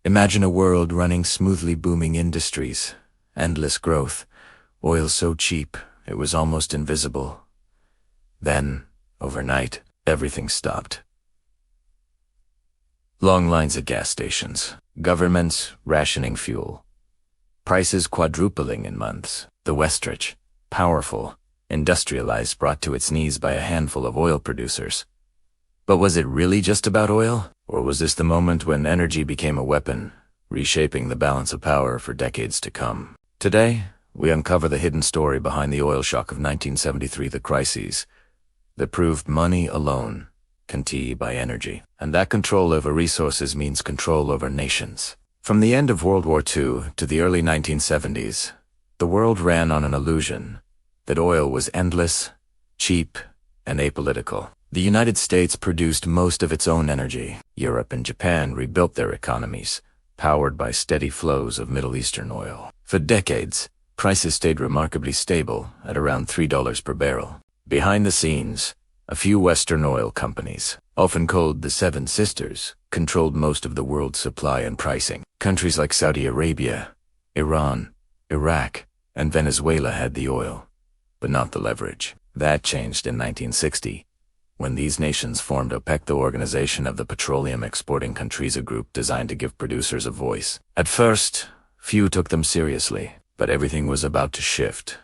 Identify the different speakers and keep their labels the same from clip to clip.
Speaker 1: Imagine a world running smoothly, booming industries, endless growth, oil so cheap it was almost invisible. Then, overnight, everything stopped. Long lines at gas stations, governments rationing fuel, prices quadrupling in months. The West, rich, powerful, industrialized, brought to its knees by a handful of oil producers. But was it really just about oil? Or was this the moment when energy became a weapon, reshaping the balance of power for decades to come? Today, we uncover the hidden story behind the oil shock of 1973, the crises that proved money alone can buy energy. And that control over resources means control over nations. From the end of World War II to the early 1970s, the world ran on an illusion that oil was endless, cheap, and apolitical. The United States produced most of its own energy. Europe and Japan rebuilt their economies, powered by steady flows of Middle Eastern oil. For decades, prices stayed remarkably stable at around $3 per barrel. Behind the scenes, a few Western oil companies, often called the Seven Sisters, controlled most of the world's supply and pricing. Countries like Saudi Arabia, Iran, Iraq, and Venezuela had the oil, but not the leverage. That changed in 1960, when these nations formed OPEC, the Organization of the Petroleum Exporting Countries, a group designed to give producers a voice. At first, few took them seriously, but everything was about to shift.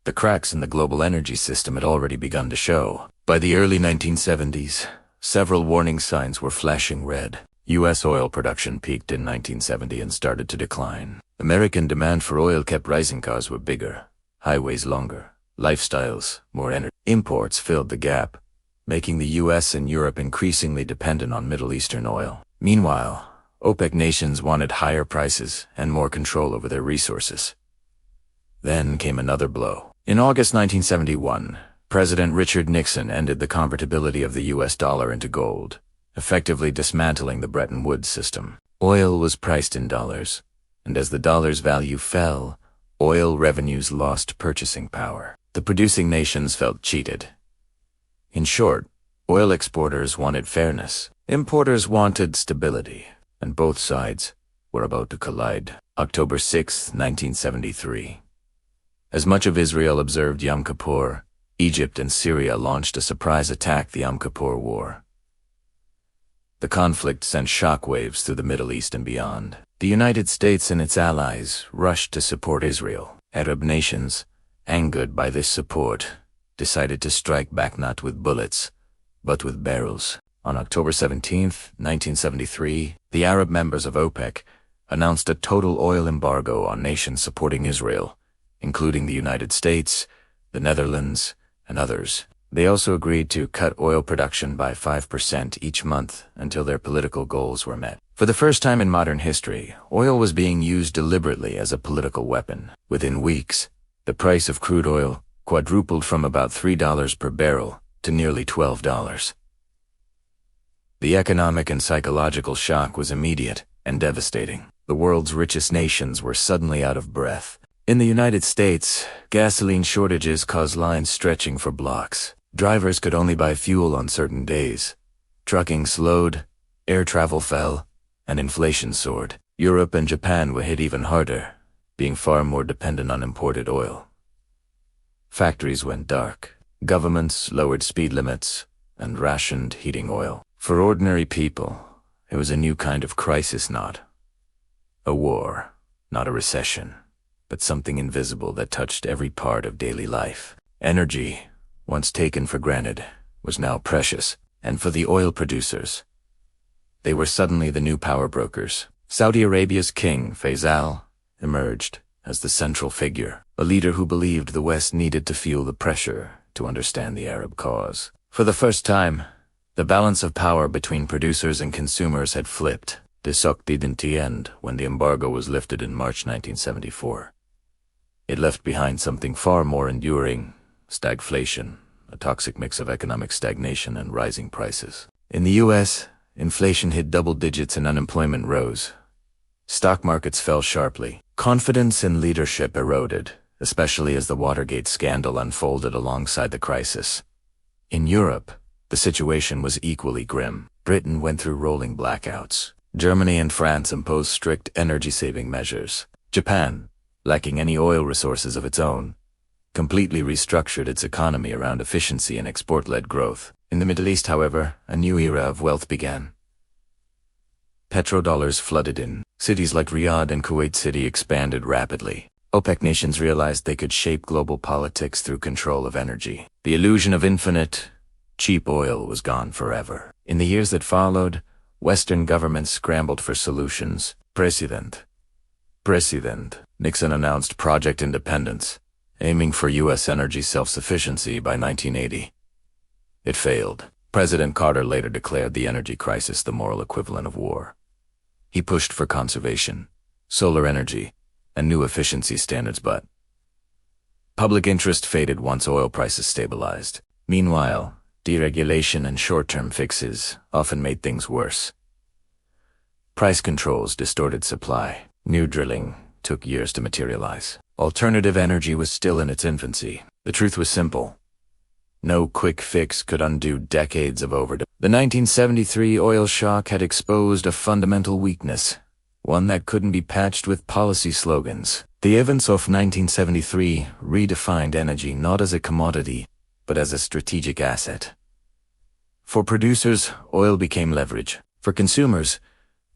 Speaker 1: The cracks in the global energy system had already begun to show. By the early 1970s, several warning signs were flashing red. U.S. oil production peaked in 1970 and started to decline. American demand for oil kept rising. Cars were bigger, highways longer, lifestyles more energy. Imports filled the gap, making the U.S. and Europe increasingly dependent on Middle Eastern oil. Meanwhile, OPEC nations wanted higher prices and more control over their resources. Then came another blow. In August 1971, President Richard Nixon ended the convertibility of the U.S. dollar into gold, effectively dismantling the Bretton Woods system. Oil was priced in dollars, and as the dollar's value fell, oil revenues lost purchasing power. The producing nations felt cheated. In short, oil exporters wanted fairness, importers wanted stability, and both sides were about to collide. October 6, 1973. As much of Israel observed Yom Kippur, Egypt and Syria launched a surprise attack, the Yom Kippur War. The conflict sent shockwaves through the Middle East and beyond. The United States and its allies rushed to support Israel. Arab nations, angered by this support, decided to strike back not with bullets, but with barrels. On October 17, 1973, the Arab members of OPEC announced a total oil embargo on nations supporting Israel, including the United States, the Netherlands, and others. They also agreed to cut oil production by 5% each month until their political goals were met. For the first time in modern history, oil was being used deliberately as a political weapon. Within weeks, the price of crude oil quadrupled from about $3 per barrel to nearly $12. The economic and psychological shock was immediate and devastating. The world's richest nations were suddenly out of breath. In the United States, gasoline shortages caused lines stretching for blocks. Drivers could only buy fuel on certain days. Trucking slowed, air travel fell, and inflation soared. Europe and Japan were hit even harder, being far more dependent on imported oil. Factories went dark. Governments lowered speed limits and rationed heating oil. For ordinary people, it was a new kind of crisis, not a war, not a recession, but something invisible that touched every part of daily life. Energy, once taken for granted, was now precious, and for the oil producers, they were suddenly the new power brokers. Saudi Arabia's king, Faisal, emerged as the central figure, a leader who believed the West needed to feel the pressure to understand the Arab cause. For the first time, the balance of power between producers and consumers had flipped. This didn't end when the embargo was lifted in March 1974. It left behind something far more enduring: stagflation, a toxic mix of economic stagnation and rising prices. In the U.S., inflation hit double digits and unemployment rose. Stock markets fell sharply. Confidence in leadership eroded, especially as the Watergate scandal unfolded alongside the crisis. In Europe, the situation was equally grim. Britain went through rolling blackouts. Germany and France imposed strict energy-saving measures. Japan, lacking any oil resources of its own, completely restructured its economy around efficiency and export-led growth. In the Middle East, however, a new era of wealth began. Petrodollars flooded in. Cities like Riyadh and Kuwait City expanded rapidly. OPEC nations realized they could shape global politics through control of energy. The illusion of infinite, cheap oil was gone forever. In the years that followed, Western governments scrambled for solutions. President Nixon announced Project Independence, aiming for U.S. energy self-sufficiency by 1980. It failed. President Carter later declared the energy crisis the moral equivalent of war. He pushed for conservation, solar energy, and new efficiency standards, but public interest faded once oil prices stabilized. Meanwhile, deregulation and short-term fixes often made things worse. Price controls distorted supply. New drilling took years to materialize. Alternative energy was still in its infancy. The truth was simple. No quick fix could undo decades of overdose. The 1973 oil shock had exposed a fundamental weakness, one that couldn't be patched with policy slogans. The events of 1973 redefined energy not as a commodity, but as a strategic asset. For producers, oil became leverage. For consumers,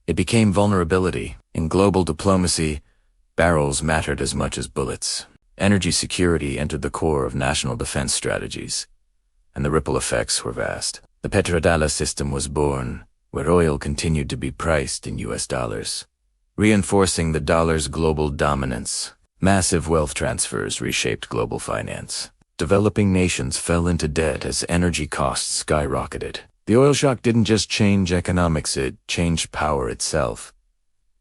Speaker 1: it became vulnerability. In global diplomacy, barrels mattered as much as bullets. Energy security entered the core of national defense strategies, and the ripple effects were vast. The Petrodollar system was born, where oil continued to be priced in US dollars, reinforcing the dollar's global dominance. Massive wealth transfers reshaped global finance. Developing nations fell into debt as energy costs skyrocketed. The oil shock didn't just change economics, it changed power itself.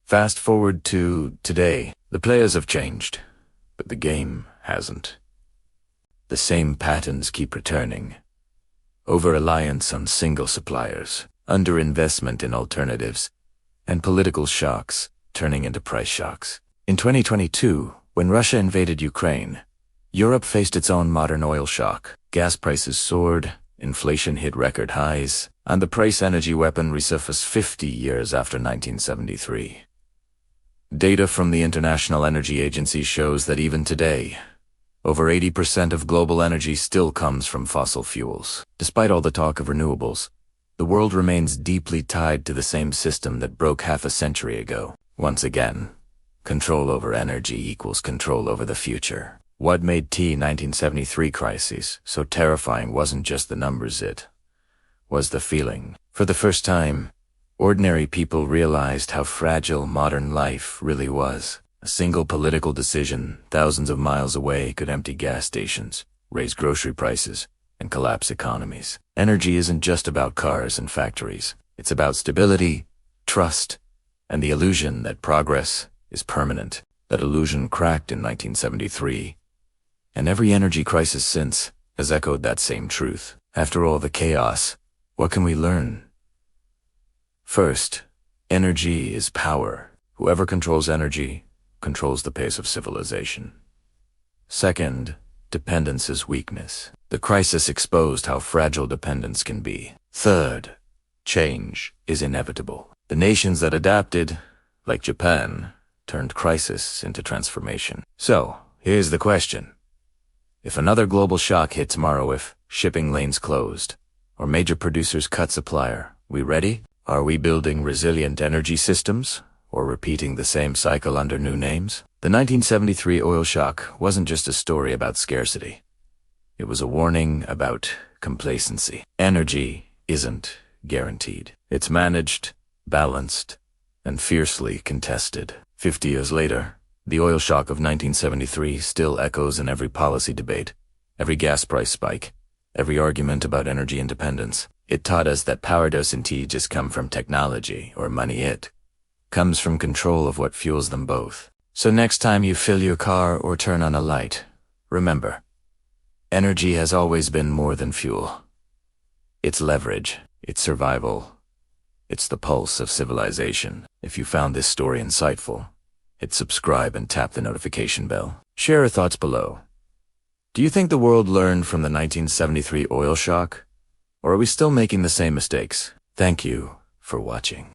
Speaker 1: Fast forward to today, the players have changed, but the game hasn't. The same patterns keep returning. Over-reliance on single suppliers, underinvestment in alternatives, and political shocks turning into price shocks. In 2022, when Russia invaded Ukraine, Europe faced its own modern oil shock. Gas prices soared, inflation hit record highs, and the price energy weapon resurfaced 50 years after 1973. Data from the International Energy Agency shows that even today, over 80% of global energy still comes from fossil fuels. Despite all the talk of renewables, the world remains deeply tied to the same system that broke half a century ago. Once again, control over energy equals control over the future. What made the 1973 crisis so terrifying wasn't just the numbers, it was the feeling. For the first time, ordinary people realized how fragile modern life really was. A single political decision thousands of miles away could empty gas stations, raise grocery prices, and collapse economies. Energy isn't just about cars and factories. It's about stability, trust, and the illusion that progress is permanent. That illusion cracked in 1973, and every energy crisis since has echoed that same truth. After all the chaos, what can we learn? First, energy is power. Whoever controls energy controls the pace of civilization. Second, dependence is weakness. The crisis exposed how fragile dependence can be. Third, change is inevitable. The nations that adapted, like Japan, turned crisis into transformation. So, here's the question. If another global shock hit tomorrow, if shipping lanes closed, or major producers cut supply, we ready? Are we building resilient energy systems, or repeating the same cycle under new names? The 1973 oil shock wasn't just a story about scarcity. It was a warning about complacency. Energy isn't guaranteed. It's managed, balanced, and fiercely contested. 50 years later, the oil shock of 1973 still echoes in every policy debate, every gas price spike, every argument about energy independence. It taught us that power doesn't just come from technology or money. It comes from control of what fuels them both. So next time you fill your car or turn on a light, remember, energy has always been more than fuel. It's leverage, it's survival, it's the pulse of civilization. If you found this story insightful, hit subscribe and tap the notification bell. Share your thoughts below. Do you think the world learned from the 1973 oil shock? Or are we still making the same mistakes? Thank you for watching.